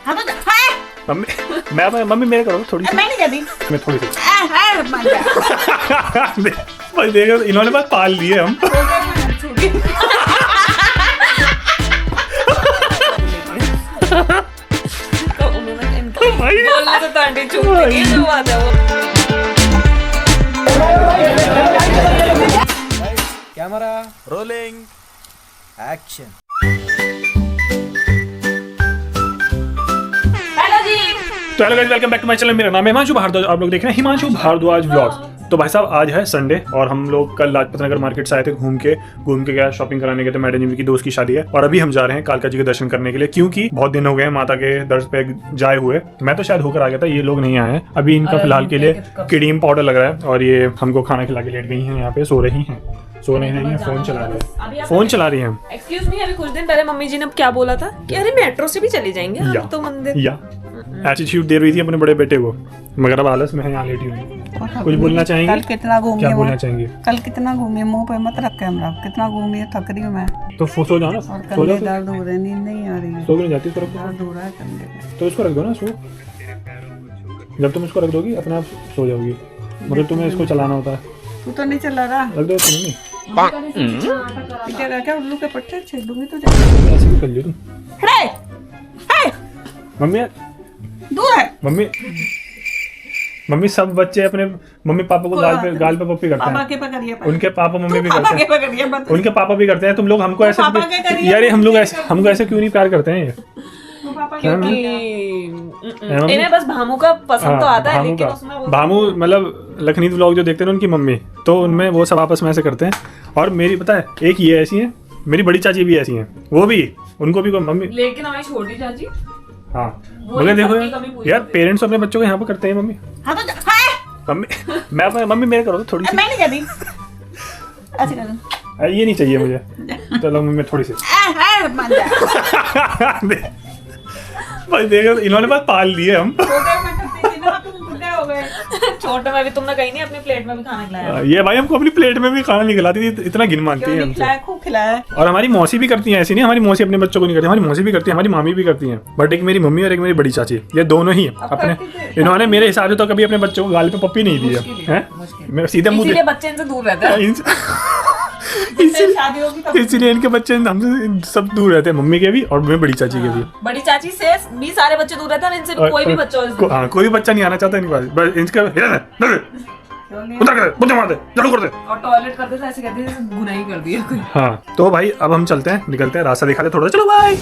हाँ तो हाय mummy mummy मेरे करो थोड़ी सी। मैं नहीं कहती मैं थोड़ी सी हाय मान जा भाई देखो इन्होंने बस पाल लिए हम। तो उन्होंने इनका भाई बोलना तो तांडी चूक गई जो बात है वो। Camera rolling action. हेलो जी तो hello guys, welcome back to my channel. मेरा नाम है हिमांशु भारद्वाज। आप लोग देख रहे हैं हिमांशु भारद्वाज व्लॉग्स। तो भाई साहब आज है संडे और हम लोग कल लाजपत नगर मार्केट से आए थे घूम के गया शॉपिंग कराने गए थे। मैडम जी की दोस्त की शादी है और अभी हम जा रहे हैं कालका जी के दर्शन करने के लिए, क्योंकि बहुत दिन हो गए हैं माता के दर्शन पे जाए हुए। मैं तो शायद होकर आ गया था, ये लोग नहीं आए हैं अभी। इनका फिलहाल के लिए किडीम पाउडर लग रहा है और ये हमको खाना खिला के लेट गई हैं। यहाँ पे सो रही हैं, सो नहीं रही है, फोन चला रही है, फोन चला रही है। एक्सक्यूज मी, अभी कुछ दिन पहले मम्मी जी ने क्या बोला था कि अरे मेट्रो से भी चले जाएंगे हम तो मंदिर। या एटीट्यूड दे रही थी अपने बड़े बेटे को, मगर अब आलस में है, यहाँ लेटी हूँ। कुछ बोलना चाहेंगे? कल कितना घूमे, क्या बोलना चाहेंगे? कल कितना घूमे, मुंह पे मत रख कैमरा। कितना घूमे, थक रही हूँ मैं तो सो जाओ ना, और सो कंधे जाओ। दर्द हो रहे, नींद नहीं आ रही है, सो भी नहीं जाती तरफ दर्द हो रहा है कंधे में। तो इसको रख दो ना, सो। जब तुम इसको रख दोगी अपने आप सो जाओगी, मगर तुम्हें इसको चलाना होता है। तू तो नहीं चला रहा, रख दो तुम नहीं, पीछे रह के उल्लू के पट्टे छेड़ दूंगी तुझे। ऐसे भी कर लियो तुम। हे हे मम्मी दूर है मम्मी सब बच्चे अपने मम्मी पापा को गाल पे पप्पी करते पापा हैं। के पकड़िए, उनके पापा मम्मी भी पापा करते के हैं, पकड़िए मत। उनके पापा भी करते हैं। तुम लोग हमको ऐसे पापा के करिए। यार ये हमको ऐसे क्यों नहीं प्यार करते हैं ये? तू पापा के क्योंकि इन्हें बस भामू का पसंद तो आता है, भामू लेकिन का। उसमें वो भामू मतलब लखनीत व्लॉग जो देखते हैं ना उनकी मम्मी, तो उनमें वो सब आपस में ऐसे करते हैं। और मेरी पता है एक ये ऐसी है, मेरी बड़ी चाची भी ऐसी हैं, वो भी उनको भी कोई मम्मी। लेकिन हमारी छोटी चाची हाँ वही मगर देखो सबकी कमी पूरी यार करती पेरेंट्स अपने बच्चों को यहाँ पर करते हैं मम्मी। हाँ तो हाय मम्मी मम्मी मेरे करो तो थोड़ी सी। मैं नहीं कहती ऐसे कर दूं। ये नहीं चाहिए मुझे, चलो मम्मी थोड़ी सी। हाय मान जा भाई देखो इन्होंने बस पाल लिए हम। छोटे में भी तुमने कहीं नहीं अपनी प्लेट में भी खाना खिलाया। ये भाई हमको अपनी प्लेट में भी खाना नहीं खिलाती थी, इतना गिन मानती है हमसे। खिलाया, खूब खिलाया। और हमारी मौसी भी करती हैं, ऐसी नहीं हमारी मौसी अपने बच्चों को नहीं करती, हमारी मौसी भी करती है, हमारी मामी भी करती हैं। बट एक मेरी मम्मी और एक मेरी बड़ी चाची, ये दोनों ही अपने, इन्होंने मेरे हिसाब से तो कभी अपने बच्चों को गाल पे पप्पी नहीं दी है। मैं सीधे मुंह इसीलिए बच्चे इनसे दूर रहते हैं। शादी होगी तब इसलिए इनके बच्चे हमसे सब दूर रहते हैं, मम्मी के भी और मेरी बड़ी चाची के भी। बड़ी चाची से भी सारे बच्चे दूर रहते हैं और इनसे भी कोई भी बच्चा हाँ कोई भी बच्चा नहीं आना चाहता इनके पास, बस इनका उधर कर मुझे मार दे, झाड़ू कर दे। और टॉयलेट करते थे ऐसे कहते थे गुनाह कर दिया कोई। हाँ तो भाई अब हम चलते हैं, निकलते हैं, रास्ता दिखा दे थोड़ा, चलो बाय।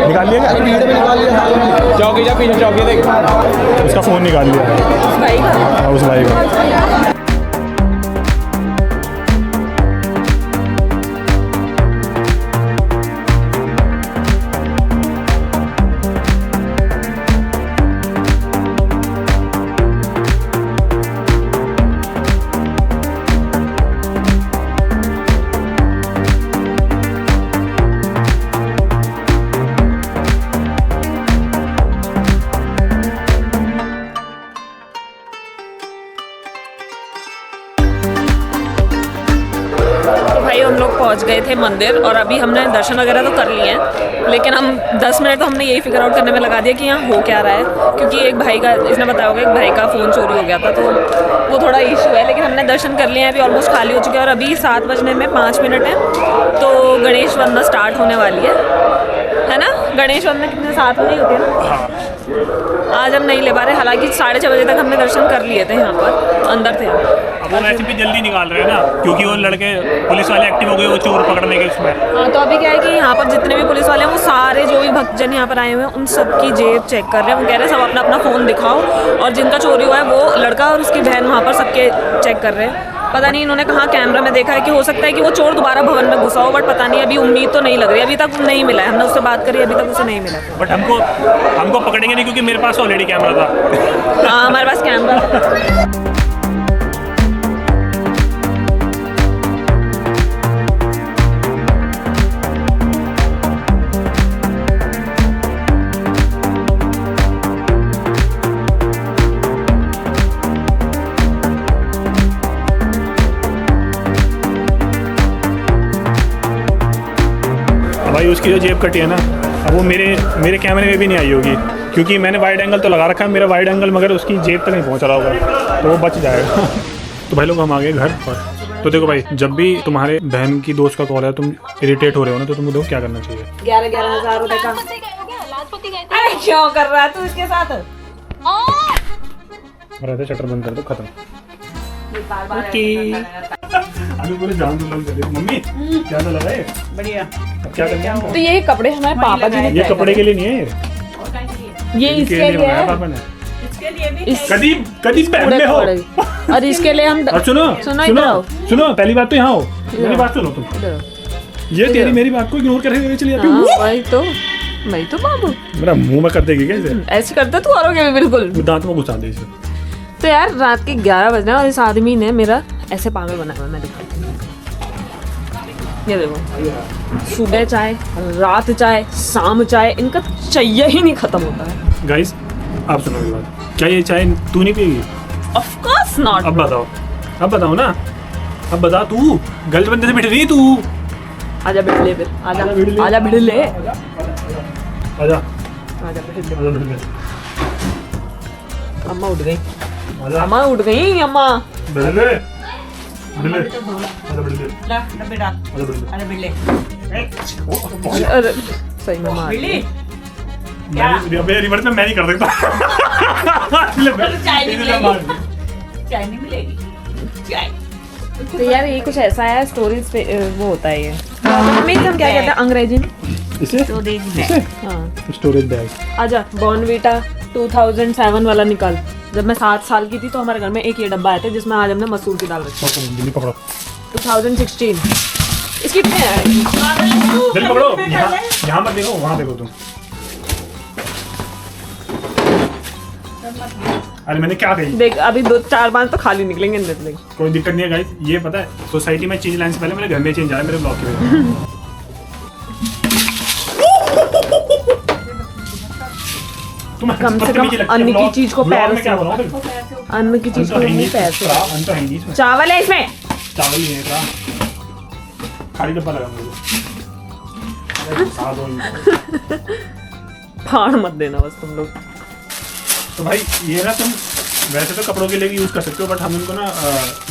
निकाल लिया, चौकी जा पीछे चौकी देख, उसका फोन निकाल लिया भाई का उस भाई का। पहुंच गए थे मंदिर और अभी हमने दर्शन वगैरह तो कर लिए हैं, लेकिन हम 10 मिनट तो हमने यही फिगर आउट करने में लगा दिया कि यहाँ हो क्या रहा है, क्योंकि एक भाई का, इसने बताया होगा, एक भाई का फ़ोन चोरी हो गया था, तो वो थोड़ा इशू है। लेकिन हमने दर्शन कर लिए हैं, अभी ऑलमोस्ट खाली हो चुके हैं और अभी 7 बजने में 5 मिनट है, तो गणेश वंदना स्टार्ट होने वाली है ना? गणेश वंदना कितने 7 बजे होती है ना? आज हम नहीं ले पा रहे, हालांकि 6:30 बजे तक हमने दर्शन कर लिए थे, यहाँ पर अंदर थे हम। वो वैसे भी जल्दी निकाल रहे हैं ना, क्योंकि वो लड़के पुलिस वाले एक्टिव हो गए वो चोर पकड़ने के उसमें। हाँ, तो अभी क्या है कि यहाँ पर जितने भी पुलिस वाले हैं वो सारे जो भी भक्तजन यहाँ पर आए हुए हैं उन सबकी जेब चेक कर रहे हैं। वो कह रहे हैं सब अपना अपना फ़ोन दिखाओ, और जिनका चोरी हुआ है वो लड़का और उसकी बहन वहाँ पर सबके चेक कर रहे हैं। पता नहीं इन्होंने कहाँ कैमरा में देखा है कि हो सकता है कि वो चोर दोबारा भवन में घुसा हो, बट पता नहीं, अभी उम्मीद तो नहीं लग रही, अभी तक नहीं मिला है। हमने उससे बात करी, अभी तक उसे नहीं मिला। बट हमको पकड़ेंगे नहीं, क्योंकि मेरे पास ऑलरेडी कैमरा था। हाँ, हमारे पास कैमरा। भाई उसकी जो जेब कटी है ना, अब वो मेरे कैमरे में भी नहीं आई होगी, क्योंकि मैंने वाइड एंगल तो लगा रखा है, मेरा वाइड एंगल मगर उसकी जेब तक नहीं पहुंच रहा होगा, तो वो बच जाएगा। तो भाई लोग हम आ गए घर पर। तो देखो भाई, जब भी तुम्हारे बहन की दोस्त का कॉल है, तुम इरिटेट हो रहे हो ना, तो तुमको देखो क्या करना चाहिए। 11,000 रुपए का। अरे क्यों कर रहा है तू इसके साथ? रहते शटर बंद कर दो, खत्म। अभी पूरे जान तो लग गए। मम्मी क्या चल रहा है? बढ़िया। अब क्या करना है? तो ये कपड़े हमारे पापा जी ने ये कपड़े के लिए नहीं है, ये इसके लिए बनाया है। पापा ने। इसके लिए भी कदी पहन ले हो। और इसके लिए हम और सुनो सुनो, इधर आओ। सुनो, पहली बात तो यहाँ हो, मेरी बात सुनो तुम। ये तेरी मेरी बात को इग्नोर करके चली जाती हाँ, वही तो बाबू मेरा मुंह में कर देगी क्या इसे? ऐसे करते तू औरों के भी बिल्कुल। दांत में घुसा दे इसे। तो यार रात के 11 बज रहे हैं और इस आदमी ने मेरा ऐसे पागल बनाया हुआ है। मैं दिखाती हूँ, ये देखो, सुबह चाय, रात चाय, शाम चाय, इनका चाहिए ही नहीं खत्म होता है। गाइस आप सुनो मेरी बात, क्या ये चाय तू नहीं पिएगी? Of course not. अब बताओ ना, अब बता, तू गलत बंदे से बैठ रही तू। आजा भिड़ले फिर, आजा भिड़ले, आजा आजा भिड़ले। अम्मा उठ गई, अम्मा उठ गई, अम्मा भिड़ले। ला डब्बे डाल। अरे बिल्ले। अरे सही में मार बिल्ली। मैं रिवर्स में मैं नहीं कर सकता। चाय नहीं मिलेगी। चाय नहीं मिलेगी। चाय। तो यार ये कुछ ऐसा है, स्टोरेज पे वो होता है ये। हमें हम क्या कहते हैं अंग्रेजी में? इसे हाँ, स्टोरेज बैग। आजा बॉर्नवीटा 2007 वाला निकाल। जब मैं 7 साल की थी तो हमारे घर में एक ये डब्बा आया था जिसमें आज हमने मसूर की दाल रखी। पकड़ो 2016 इसकी जल्दी पकड़ो। यहाँ मत देखो, वहाँ देखो तुम। अरे मैंने क्या कही? देख अभी 2-4 तो खाली निकलेंगे अंदर से। कोई दिक्कत नहीं है गाइस, ये पता है सोसाइटी में चेंज लाने से पहले मेरे घर में चेंज आया मेरे ब्लॉक के। कम से कम अन्न की चीज को पैर से, अन्न की चीज को नहीं पैर से। चावल है इसमें, चावल नहीं है का खाली डब्बा लगा मुझे। फाड़ मत देना बस तुम लोग। तो भाई ये ना तुम वैसे तो कपड़ों के लिए भी यूज कर सकते हो, बट हम इनको ना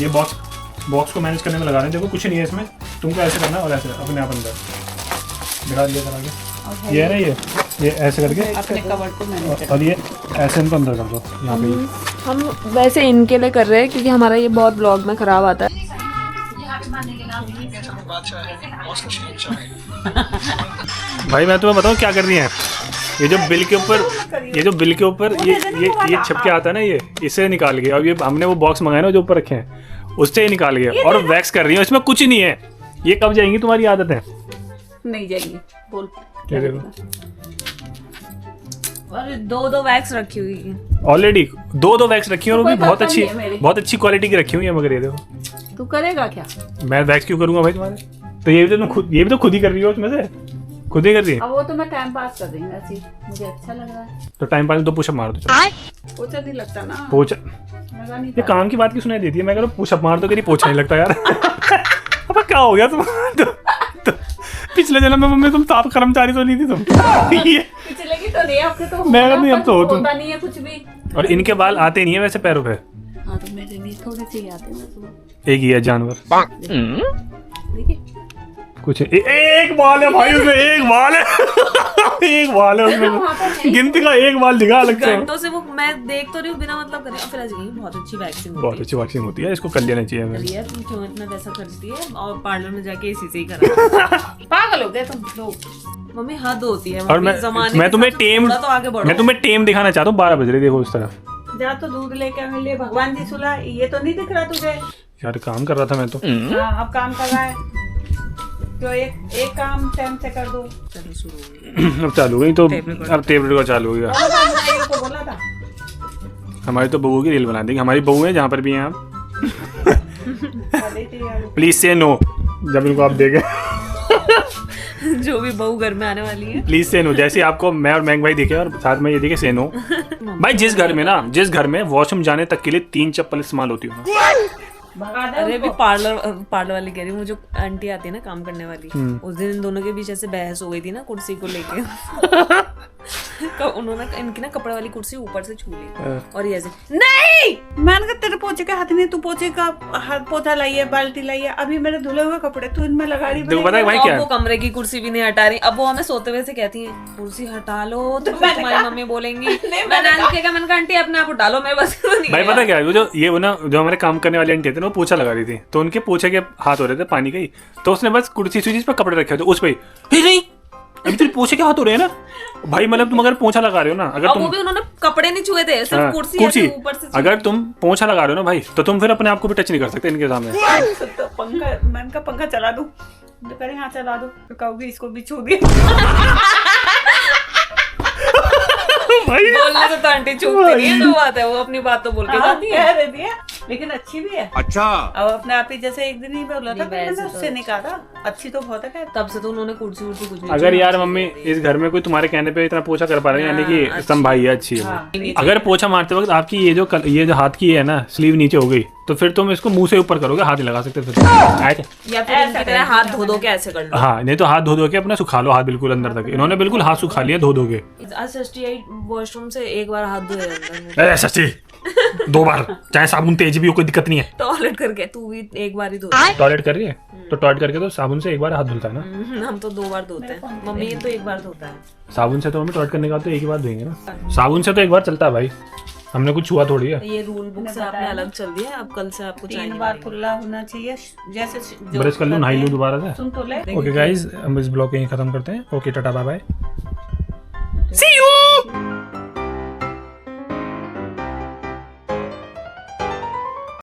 ये बॉक्स को मैनेज करने में लगा रहे हैं। देखो कुछ नहीं है इसमें, तुमको ऐसे करना और ऐसे अपने आप अंदर दिखा दिया करा के। ये है ना, ये ऐसे करके अपने कवर्ड को मैनेज और ये ऐसे इनको अंदर कर दो यहाँ पे। हम वैसे इनके लिए कर रहे हैं क्योंकि हमारा ये बहुत ब्लॉग में खराब आता है। भाई मैं तुम्हें बताऊँ क्या कर रही है, ये जो बिल के ऊपर ये छप के आता है ना, ये इसे निकाल के, और ये हमने वो बॉक्स मंगाए ना जो ऊपर रखे हैं उससे निकाल के और वैक्स कर रही है। इसमें कुछ नहीं है। ये कब जाएंगी तुम्हारी आदतें? नहीं जाएगी। बोल क्या देखो, और 2 वैक्स रखी हुई है ऑलरेडी 2 वैक्स रखी है और वो भी बहुत कोई अच्छी क्वालिटी की रखी हुई है। मगर ये देखो, तू करेगा क्या? मैं वैक्स क्यों करूंगा भाई तुम्हारे? तो ये भी तो खुद ही कर रही हो, उसमें से खुद ही कर रही है। अब वो तो मैं टाइम पास कर रही हूँ, ऐसे मुझे अच्छा लग रहा है। तो टाइम पास तो पुशअप मार दो। पोछा नहीं लगता ना, पोछा लगा नहीं ये काम की बात की सुनाई देती है। मैं कह रहा हूँ पुशअप मार दो, कहीं पोछा नहीं लगता यार। अब क्या हो गया तुम? पिछले जन्म में मम्मी तुम साफ कर्मचारी तो नहीं थी तुम। ये पिछले की तो नहीं, आपके तो मैं नहीं, अब तो हो तुम। होता नहीं है कुछ भी। और इनके बाल आते नहीं है वैसे पैरों पे। हाँ तो मेरे लिए थोड़े से आते हैं तो एक ही है जानवर। देखिए कुछ एक बाल है भाई उसमें, एक बाल है। एक बाल है उसमें, गिनती का एक बाल दिखा अलग से। घंटों से वो मैं देख तो रही हूँ बिना मतलब करे। फिर आज बहुत अच्छी वैक्सिंग बहुत होती अच्छी वैक्सिंग होती है, इसको कर लेना चाहिए हमें। है। रिया तुम क्यों इतना पैसा खर्चती है और पार्लर में जाके इसी से ही करा। पागल हो गए तुम लोग। मम्मी हद होती है। और मैं तुम्हें टेम, तो आगे बढ़ो। मैं तुम्हें टेम दिखाना चाहता हूँ। 12 बज रहे, देखो उस तरफ। जा तो दूध लेके आने ले, भगवान जी सुला, ये तो नहीं दिख रहा तुझे? यार काम कर रहा था मैं तो। हाँ, अब काम कर रहा है तो एक काम टाइम से कर दो। चलो शुरू हो गई। अब चालू हो गई तो अब टेप रिकॉर्ड चालू हो गया। को बोला था हमारी तो बहू की रील बना देंगे। हमारी बहू है जहाँ पर भी हैं आप। पहले थी यार। प्लीज से नो जब इनको आप देखें। जो भी बहू घर में आने वाली है। प्लीज से नो, जैसे आपको मैं और मैंग भाई दिखे और साथ में ये दिखे से नो। भाई जिस घर में वॉशरूम जाने तक के लिए 3 चप्पल इस्तेमाल होती है ना। भगा दे अरे भी उनको। पार्लर वाली कह रही हूँ। वो जो आंटी आती है ना काम करने वाली, उस दिन इन दोनों के बीच ऐसे बहस हो गई थी ना कुर्सी को लेके। तो उन्होंने इनकी ना कपड़े वाली कुर्सी ऊपर से छू ली और ये ऐसे नहीं। मैंने कहा तेरे पोछे के हाथ नहीं, तू पोछे का हाथ पोछा लाइए, बाल्टी लाइए, अभी मेरे धुले हुए कपड़े तू इनमें लगा रही। देखो पता है भाई तो क्या अब है? वो कमरे की कुर्सी भी नहीं हटा रही। अब वो हमें सोते हुए से कहती है कुर्सी हटा लो, तो फिर तुम्हारी मम्मी बोलेंगी। मैंने कहा आंटी अपने आप उठा लो, मेरे बस में नहीं भाई है। पता क्या है, वो ना जो हमारे काम करने वाली आंटी थी ना, वो पोछा लगा रही थी। तो उनके पोछे के हाथ हो रहे थे पानी के ही, तो उसने बस कुर्सी जिस पर कपड़े रखे थे उस पे ही नहीं, अभी तेरे पोछे के हाथ हो रहे हैं ना भाई। मतलब तुम अगर पोछा लगा रहे हो ना, अगर और तुम वो भी उन्होंने कपड़े नहीं छुए थे, सिर्फ हाँ, कुर्सी कुर्सी ऐसे ऊपर से अगर तुम पोछा लगा रहे हो ना भाई, तो तुम फिर अपने आप को भी टच नहीं कर सकते इनके सामने। तो पंखा, मैंने कहा पंखा चला दूं, तो कह रहे हाँ चला दो, तो कहोगी इसको भी छू दिया। भाई बोलने से तो आंटी चुपती नहीं है। जो बात है वो अपनी बात तो बोल के जाती है। कह रही थी, लेकिन अच्छी भी है। अच्छा अब अपने आप ही जैसे एक दिन ही बोला था, नहीं, मैंने वैसे उससे नहीं कहा था, अच्छी तो बहुत है। तब से तो उन्होंने कुर्सी उर्सी कुछ नहीं अगर यार मम्मी इस घर में कोई तुम्हारे कहने पे इतना पोछा कर पा रही है, यानी कि संभाई है, अच्छी है वो। अगर पोछा मारते वक्त आपकी ये जो हाथ की है ना स्लीव नीचे हो गई, तो फिर तुम इसको मुंह से ऊपर करोगे, हाथ नहीं लगा सकते फिर। या फिर इनकी तरह हाथ धो धो के ऐसे कर लो। हाँ, नहीं तो हाथ धो के अपना सुखा लो, हाथ बिल्कुल अंदर तक। इन्होंने बिल्कुल हाथ सुखा लिया धो के। आज षष्ठी आई वॉशरूम से एक बार हाथ धोए अंदर अरे सच्ची 2 बार, चाहे साबुन तेज भी हो, कोई दिक्कत नहीं है। टॉयलेट करके तू भी एक बार ही धो। टॉयलेट कर रही है तो टॉयलेट करके तो साबुन से एक बार हाथ धुलता है ना। हम तो 2 बार धोते हैं, मम्मी ये तो एक बार धोता है। साबुन से तो मम्मी टॉयलेट करने के बाद तो एक ही बार धोएंगे ना। साबुन से तो एक बार चलता है भाई, हमने कुछ छुआ थोड़ी है। ये रूल बुक से आपने अलग चल दिया। अब कल से आपको 3 बार खुला होना चाहिए, जैसे जो ब्रश कर लूँ, नहाई लूँ दोबारा से। सुन तो ले। ओके गाइज, हम इस ब्लॉग को यहीं खत्म करते हैं। Okay tata bye bye.